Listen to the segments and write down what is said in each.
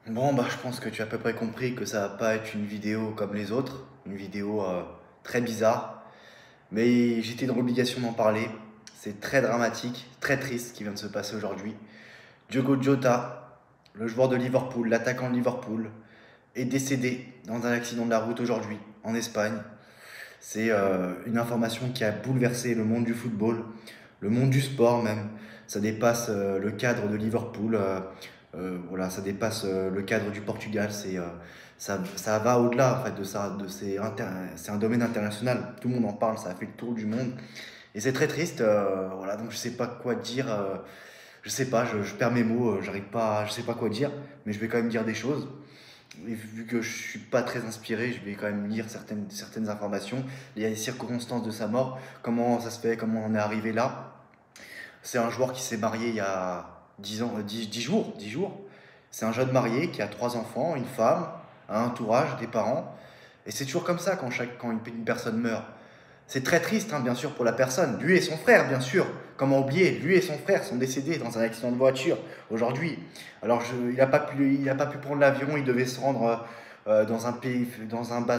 Bon, bah, je pense que tu as à peu près compris que ça va pas être une vidéo comme les autres, une vidéo très bizarre, mais j'étais dans l'obligation d'en parler. C'est très dramatique, très triste ce qui vient de se passer aujourd'hui. Diogo Jota, le joueur de Liverpool, l'attaquant de Liverpool, est décédé dans un accident de la route aujourd'hui en Espagne. C'est une information qui a bouleversé le monde du football, le monde du sport même. Ça dépasse le cadre de Liverpool, voilà, ça dépasse le cadre du Portugal. Ça va au-delà en fait, de ça. C'est un domaine international. Tout le monde en parle, ça a fait le tour du monde. Et c'est très triste. Voilà, donc je sais pas quoi dire. Je sais pas, je perds mes mots. J'arrive pas, je sais pas quoi dire, mais je vais quand même dire des choses. Et vu que je suis pas très inspiré, je vais quand même lire certaines informations. Il y a les circonstances de sa mort, comment ça se fait, comment on est arrivé là. C'est un joueur qui s'est marié il y a 10 ans, 10 jours. C'est un jeune marié qui a trois enfants, une femme, un entourage, des parents. Et c'est toujours comme ça quand une personne meurt. C'est très triste, hein, bien sûr, pour la personne. Lui et son frère, bien sûr. Comment oublier? Lui et son frère sont décédés dans un accident de voiture aujourd'hui. Alors, il n'a pas pu prendre l'avion. Il devait se rendre dans un pays,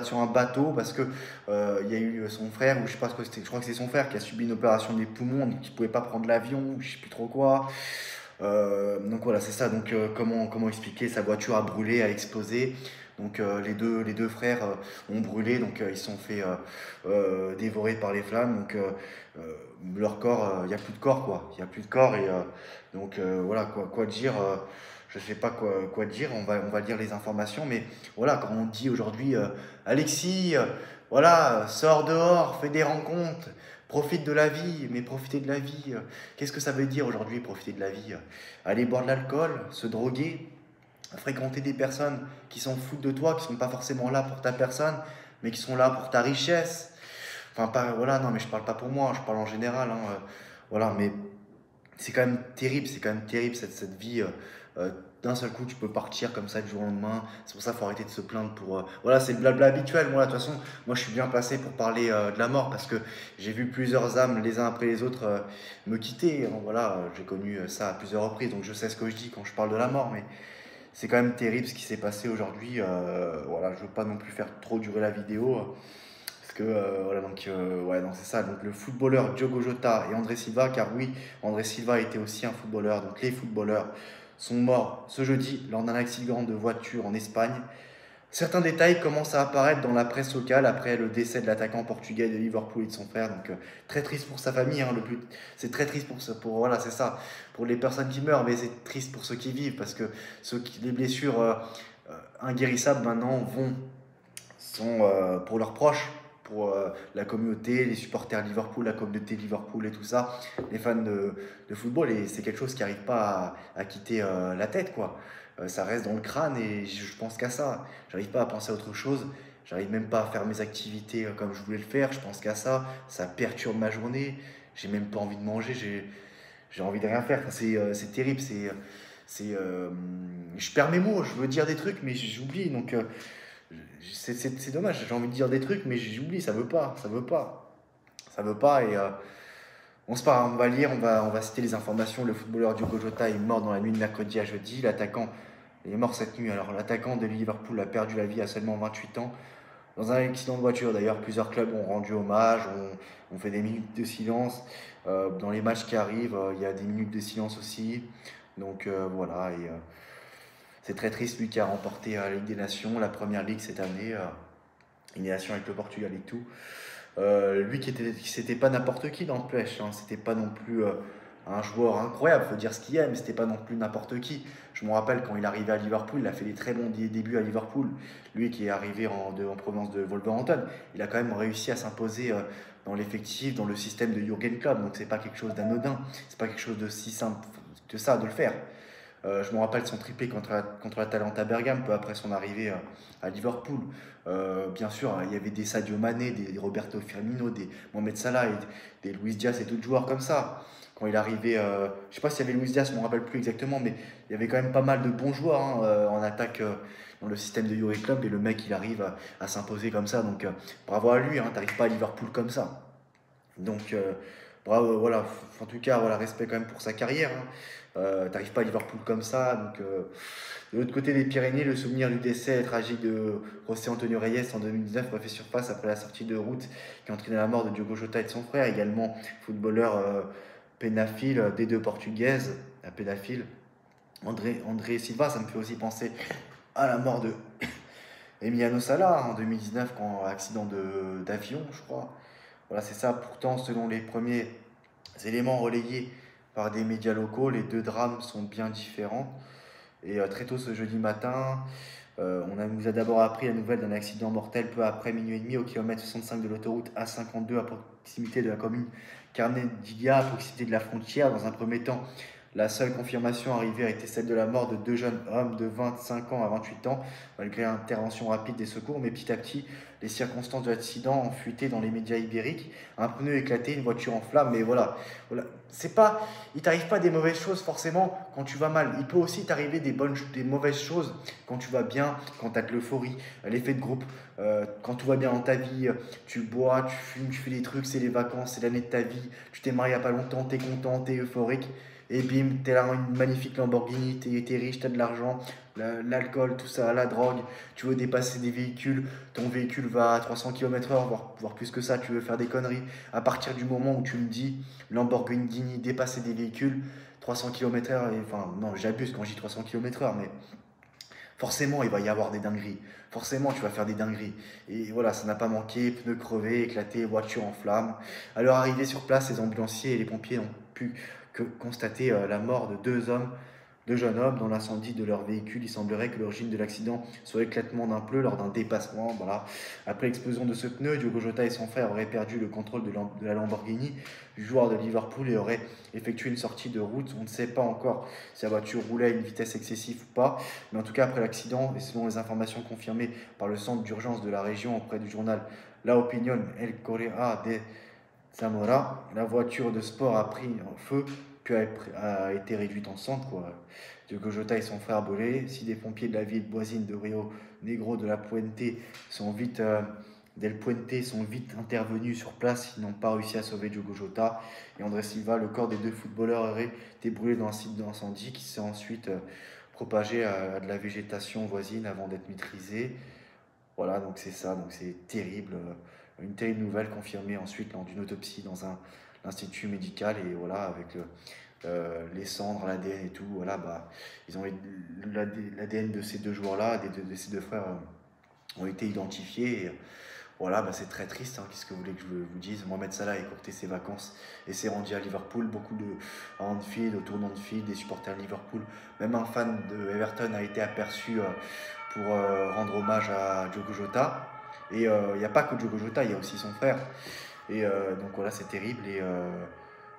sur un bateau parce que il y a eu son frère, ou je sais pas ce que c'était. Je crois que c'est son frère qui a subi une opération des poumons, donc il pouvait pas prendre l'avion, ou je sais plus trop quoi. Donc voilà, c'est ça. Donc comment expliquer? Sa voiture a brûlé, a explosé. Donc les deux frères ont brûlé, donc ils se sont fait dévorer par les flammes. Donc leur corps, il n'y a plus de corps quoi. Il n'y a plus de corps et donc voilà quoi dire. Je sais pas quoi dire. On va lire les informations, mais voilà quand on dit aujourd'hui Alexis, voilà sors dehors, fais des rencontres. Profite de la vie, mais profiter de la vie, qu'est-ce que ça veut dire aujourd'hui, profiter de la vie? Aller boire de l'alcool, se droguer, fréquenter des personnes qui s'en foutent de toi, qui sont pas forcément là pour ta personne, mais qui sont là pour ta richesse. Enfin, pas, voilà, non, mais je parle pas pour moi, je parle en général, hein, voilà, mais c'est quand même terrible cette vie. Euh, D'un seul coup, tu peux partir comme ça du jour au lendemain. C'est pour ça qu'il faut arrêter de se plaindre pour. Voilà, c'est le blabla habituel. Moi, de toute façon, moi, je suis bien placé pour parler de la mort parce que j'ai vu plusieurs âmes, les uns après les autres, me quitter. Voilà, j'ai connu ça à plusieurs reprises, donc je sais ce que je dis quand je parle de la mort, mais c'est quand même terrible ce qui s'est passé aujourd'hui. Voilà, je veux pas non plus faire trop durer la vidéo. Parce que, voilà, donc, ouais, donc c'est ça. Donc, le footballeur Diogo Jota et André Silva, car oui, André Silva était aussi un footballeur. Donc, les footballeurs sont morts ce jeudi lors d'un accident de voiture en Espagne. Certains détails commencent à apparaître dans la presse locale après le décès de l'attaquant portugais de Liverpool et de son frère. Donc, très triste pour sa famille. Hein, c'est très triste voilà, c'est ça, pour les personnes qui meurent, mais c'est triste pour ceux qui vivent parce que les blessures inguérissables maintenant sont pour leurs proches, pour la communauté, les supporters Liverpool, la communauté Liverpool et tout ça, les fans de football. Et c'est quelque chose qui n'arrive pas à quitter la tête, quoi. Ça reste dans le crâne et je pense qu'à ça. J'arrive pas à penser à autre chose. J'arrive même pas à faire mes activités comme je voulais le faire. Je pense qu'à ça. Ça perturbe ma journée. J'ai même pas envie de manger. J'ai envie de rien faire. Enfin, c'est terrible. Je perds mes mots. Je veux dire des trucs, mais j'oublie. Donc, c'est dommage, j'ai envie de dire des trucs, mais j'oublie, ça veut pas, et on va lire, on va citer les informations. Le footballeur Diogo Jota est mort dans la nuit de mercredi à jeudi, l'attaquant est mort cette nuit. Alors l'attaquant de Liverpool a perdu la vie à seulement 28 ans, dans un accident de voiture. D'ailleurs, plusieurs clubs ont rendu hommage, ont fait des minutes de silence. Dans les matchs qui arrivent, il y a des minutes de silence aussi. Donc voilà, et c'est très triste, lui qui a remporté la Ligue des Nations, la première ligue cette année, une nation avec le Portugal et tout. Lui c'était pas n'importe qui dans le pêche, hein. C'était pas non plus un joueur incroyable, faut dire ce qu'il y a, mais c'était pas non plus n'importe qui. Je me rappelle quand il est arrivé à Liverpool, il a fait des très bons débuts à Liverpool. Lui qui est arrivé en provenance de Wolverhampton, il a quand même réussi à s'imposer dans l'effectif, dans le système de Jurgen Klopp. Donc c'est pas quelque chose d'anodin, c'est pas quelque chose de si simple que ça de le faire. Je me rappelle son triplé contre l'Atalanta Bergame, peu après son arrivée à Liverpool. Bien sûr, il y avait des Sadio Mané, des Roberto Firmino, des Mohamed Salah, et des Luis Diaz et d'autres joueurs comme ça. Quand il arrivait, je ne sais pas s'il y avait Luis Diaz, je ne me rappelle plus exactement, mais il y avait quand même pas mal de bons joueurs, hein, en attaque dans le système de Jurgen Klopp, et le mec il arrive à s'imposer comme ça. Donc bravo à lui, hein, t'arrives pas à Liverpool comme ça. Donc, bravo, voilà, en tout cas, voilà, respect quand même pour sa carrière, hein. T'arrives pas à Liverpool comme ça, donc De l'autre côté des Pyrénées, le souvenir du décès tragique de José Antonio Reyes en 2019 refait surface après la sortie de route qui a entraîné la mort de Diogo Jota et de son frère, également footballeur pénaphile des deux portugaises, la pénaphile. André Silva, ça me fait aussi penser à la mort de Emiliano Sala en 2019, quand accident d'avion, je crois. Voilà, c'est ça. Pourtant, selon les premiers éléments relayés par des médias locaux, les deux drames sont bien différents. Et très tôt ce jeudi matin, nous a d'abord appris la nouvelle d'un accident mortel peu après minuit et demi au kilomètre 65 de l'autoroute A52 à proximité de la commune Carnet-Diglia, à proximité de la frontière. Dans un premier temps, la seule confirmation arrivée a été celle de la mort de deux jeunes hommes de 25 ans à 28 ans, malgré l'intervention rapide des secours. Mais petit à petit, les circonstances de l'accident ont fuité dans les médias ibériques. Un pneu éclaté, une voiture en flammes, mais voilà. C'est pas, il t'arrive pas des mauvaises choses forcément quand tu vas mal. Il peut aussi t'arriver des mauvaises choses quand tu vas bien, quand tu as de l'euphorie, l'effet de groupe, quand tout va bien dans ta vie, tu bois, tu fumes, tu fais des trucs, c'est les vacances, c'est l'année de ta vie, tu t'es marié il n'y a pas longtemps, tu es content, tu es euphorique. Et bim, t'es là une magnifique Lamborghini, t'es riche, t'as de l'argent, l'alcool, tout ça, la drogue, tu veux dépasser des véhicules, ton véhicule va à 300 km/h, voire plus que ça, tu veux faire des conneries. À partir du moment où tu me dis Lamborghini, dépasser des véhicules, 300 km/h, enfin non, j'abuse quand je dis 300 km/h, mais forcément il va y avoir des dingueries. Forcément tu vas faire des dingueries. Et voilà, ça n'a pas manqué, pneus crevés, éclatés, voiture en flammes. À leur arrivée sur place, les ambulanciers et les pompiers n'ont pu que constater la mort de deux jeunes hommes dans l'incendie de leur véhicule. Il semblerait que l'origine de l'accident soit l'éclatement d'un pneu lors d'un dépassement. Voilà. Après l'explosion de ce pneu, Diogo Jota et son frère auraient perdu le contrôle de la Lamborghini du joueur de Liverpool et auraient effectué une sortie de route. On ne sait pas encore si la voiture roulait à une vitesse excessive ou pas, mais en tout cas après l'accident, et selon les informations confirmées par le centre d'urgence de la région auprès du journal La Opinión El Correa de Zamora, la voiture de sport a pris en feu puis a été réduite en cendres, quoi. Diogo Jota et son frère brûlés. Si des pompiers de la ville voisine de Rio Negro de la Puente Del Puente sont vite intervenus sur place, ils n'ont pas réussi à sauver Diogo Jota et André Silva. Le corps des deux footballeurs aurait été brûlé dans un site d'incendie qui s'est ensuite propagé à de la végétation voisine avant d'être maîtrisé. Voilà, donc c'est ça, donc c'est terrible. Une terrible nouvelle confirmée ensuite lors d'une autopsie dans un institut médical. Et voilà, avec les cendres, l'ADN et tout, voilà, bah, ils ont l'ADN de ces deux joueurs-là, de ces deux frères, ont été identifiés. Et, voilà, bah, c'est très triste, hein. Qu'est-ce que vous voulez que je vous dise? Mohamed Salah a écourté ses vacances et s'est rendu à Liverpool. Beaucoup à Anfield, autour d'Anfield, des supporters de Liverpool. Même un fan de Everton a été aperçu pour rendre hommage à Diogo Jota. Et il n'y a pas que Diogo Jota, il y a aussi son frère. Et donc voilà, c'est terrible. Et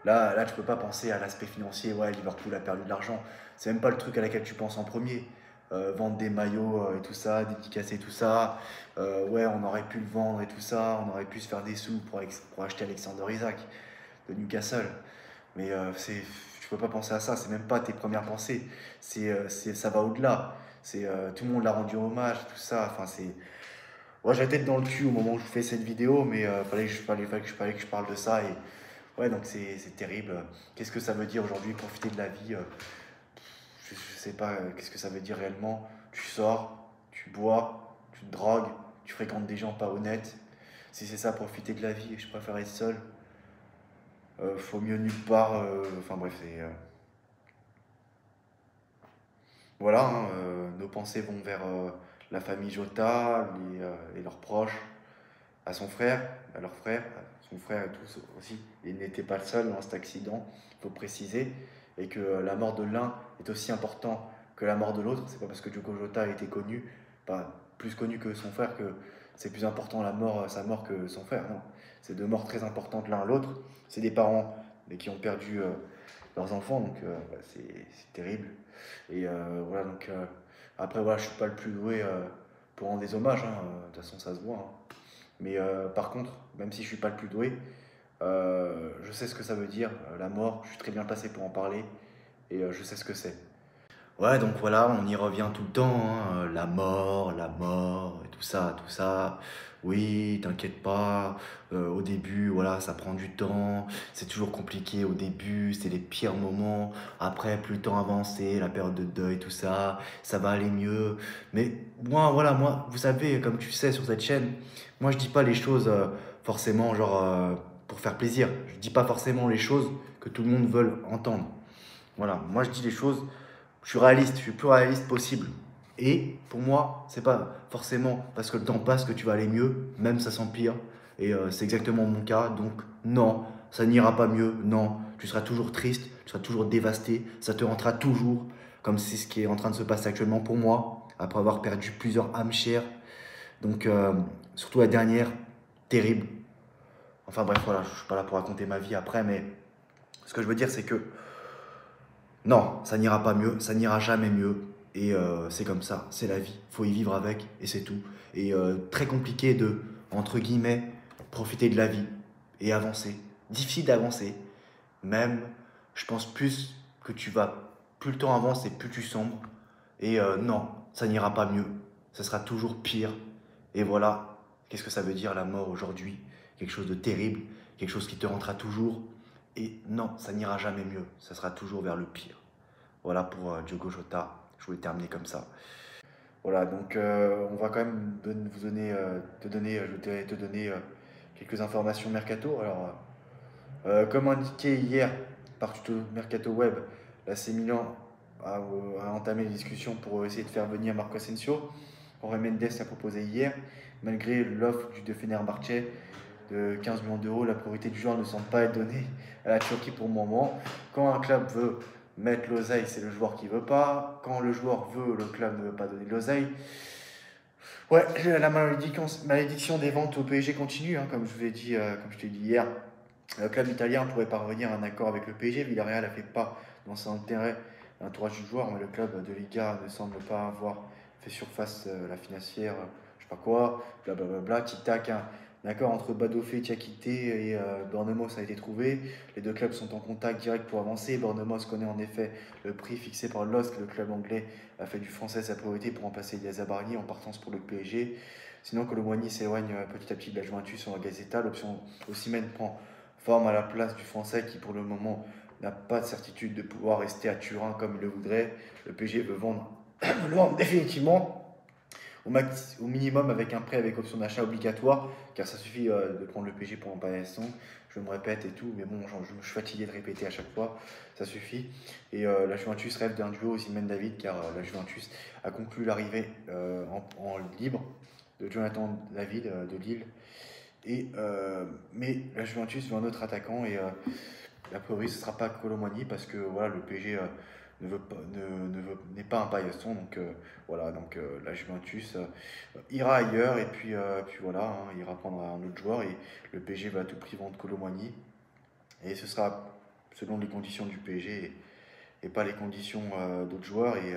là, tu peux pas penser à l'aspect financier. Ouais, Liverpool a perdu de l'argent. C'est même pas le truc à laquelle tu penses en premier. Vendre des maillots et tout ça, dédicacer tout ça. Ouais, on aurait pu le vendre et tout ça. On aurait pu se faire des sous pour acheter Alexander Isaac de Newcastle. Mais tu peux pas penser à ça. C'est même pas tes premières pensées. Ça va au-delà. Tout le monde l'a rendu hommage, tout ça. Enfin, c'est. Ouais, j'ai la tête dans le cul au moment où je fais cette vidéo, mais fallait que je parle de ça. Et ouais, donc c'est terrible. Qu'est-ce que ça veut dire aujourd'hui, profiter de la vie? Je sais pas qu'est-ce que ça veut dire réellement. Tu sors, tu bois, tu te drogues, tu fréquentes des gens pas honnêtes. Si c'est ça, profiter de la vie, je préfère être seul. Faut mieux nulle part. Enfin bref, voilà, hein, nos pensées vont vers la famille Jota et leurs proches, à son frère, à leur frère, à son frère et tous aussi. Il n'était pas le seul dans cet accident, il faut préciser, et que la mort de l'un est aussi importante que la mort de l'autre. C'est pas parce que Diogo Jota a été connu, pas plus connu que son frère, que c'est plus important sa mort que son frère. Non, c'est deux morts très importantes l'un à l'autre. C'est des parents mais qui ont perdu leurs enfants, donc ouais, c'est terrible. Et voilà, donc après, voilà, je suis pas le plus doué pour rendre des hommages, hein, de toute façon, ça se voit, hein. Mais par contre, même si je suis pas le plus doué, je sais ce que ça veut dire, la mort. Je suis très bien placé pour en parler et je sais ce que c'est. Ouais, donc voilà, on y revient tout le temps, hein, la mort, et tout ça, tout ça. Oui, t'inquiète pas, au début, voilà, ça prend du temps, c'est toujours compliqué au début, c'est les pires moments. Après, plus le temps avance, et la période de deuil, tout ça va aller mieux. Mais moi, voilà, moi, vous savez, comme tu sais sur cette chaîne, moi je dis pas les choses forcément genre pour faire plaisir. Je dis pas forcément les choses que tout le monde veut entendre. Voilà, moi je dis les choses, je suis réaliste, je suis le plus réaliste possible. Et pour moi, c'est pas forcément parce que le temps passe que tu vas aller mieux, même ça s'empire. Et c'est exactement mon cas. Donc non, ça n'ira pas mieux. Non, tu seras toujours triste, tu seras toujours dévasté. Ça te rentrera toujours, comme c'est ce qui est en train de se passer actuellement pour moi, après avoir perdu plusieurs âmes chères. Donc surtout la dernière, terrible. Enfin bref, voilà, je suis pas là pour raconter ma vie après, mais ce que je veux dire, c'est que non, ça n'ira pas mieux, ça n'ira jamais mieux. Et c'est comme ça, c'est la vie. Faut y vivre avec et c'est tout. Et très compliqué de, entre guillemets, profiter de la vie et avancer. Difficile d'avancer. Même, je pense plus que tu vas, plus le temps avance et plus tu sombres. Et non, ça n'ira pas mieux. Ça sera toujours pire. Et voilà, qu'est-ce que ça veut dire la mort aujourd'hui? Quelque chose de terrible, quelque chose qui te rentrera toujours. Et non, ça n'ira jamais mieux. Ça sera toujours vers le pire. Voilà pour Diogo Jota. Je voulais terminer comme ça. Voilà, donc on va quand même vous donner, je voudrais te donner quelques informations mercato. Alors, comme indiqué hier par Tuto Mercato Web, l'AC Milan a entamé les discussions pour essayer de faire venir Marco Asensio. Jorge Mendes a proposé hier, malgré l'offre de Fenerbahçe de 15 millions d'euros, la priorité du joueur ne semble pas être donnée à la Turquie pour le moment. Quand un club veut mettre l'oseille, c'est le joueur qui veut pas. Quand le joueur veut, le club ne veut pas donner l'oseille. Ouais, la malédiction des ventes au PSG continue, hein, comme je vous ai dit, comme je t'ai dit hier. Le club italien pourrait parvenir à un accord avec le PSG. Villarreal a fait pas dans son intérêt l'entourage du joueur, mais le club de Liga ne semble pas avoir fait surface la financière, je sais pas quoi, blablabla, tic-tac. Un accord entre Badofé, Diakité et Bournemouth a été trouvé. Les deux clubs sont en contact direct pour avancer. Bournemouth connaît en effet le prix fixé par LOSC. Le club anglais a fait du français sa priorité pour remplacer Elias Barnier en partance pour le PSG. Sinon, Colomboigny s'éloigne petit à petit de la Juventus sur la Gazeta. L'option Osimhen prend forme à la place du français qui pour le moment n'a pas de certitude de pouvoir rester à Turin comme il le voudrait. Le PSG veut vendre, le vendre définitivement au minimum avec un prêt avec option d'achat obligatoire, car ça suffit de prendre le PSG pour un paillasson. Je me répète et tout, mais bon, je suis fatigué de répéter à chaque fois, ça suffit. Et la Juventus rêve d'un duo Osimhen-David, car la Juventus a conclu l'arrivée en libre de Jonathan David de Lille. Et, mais la Juventus veut un autre attaquant et a priori ce ne sera pas Colomani parce que voilà, le PSG n'est pas un paillasson. Donc voilà, donc la Juventus ira ailleurs et puis voilà, hein, il ira prendre un autre joueur et le PSG va à tout prix vendre Colomani. Et ce sera selon les conditions du PSG et pas les conditions d'autres joueurs. Et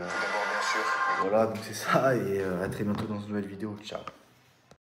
voilà, donc c'est ça et à très bientôt dans une nouvelle vidéo. Ciao.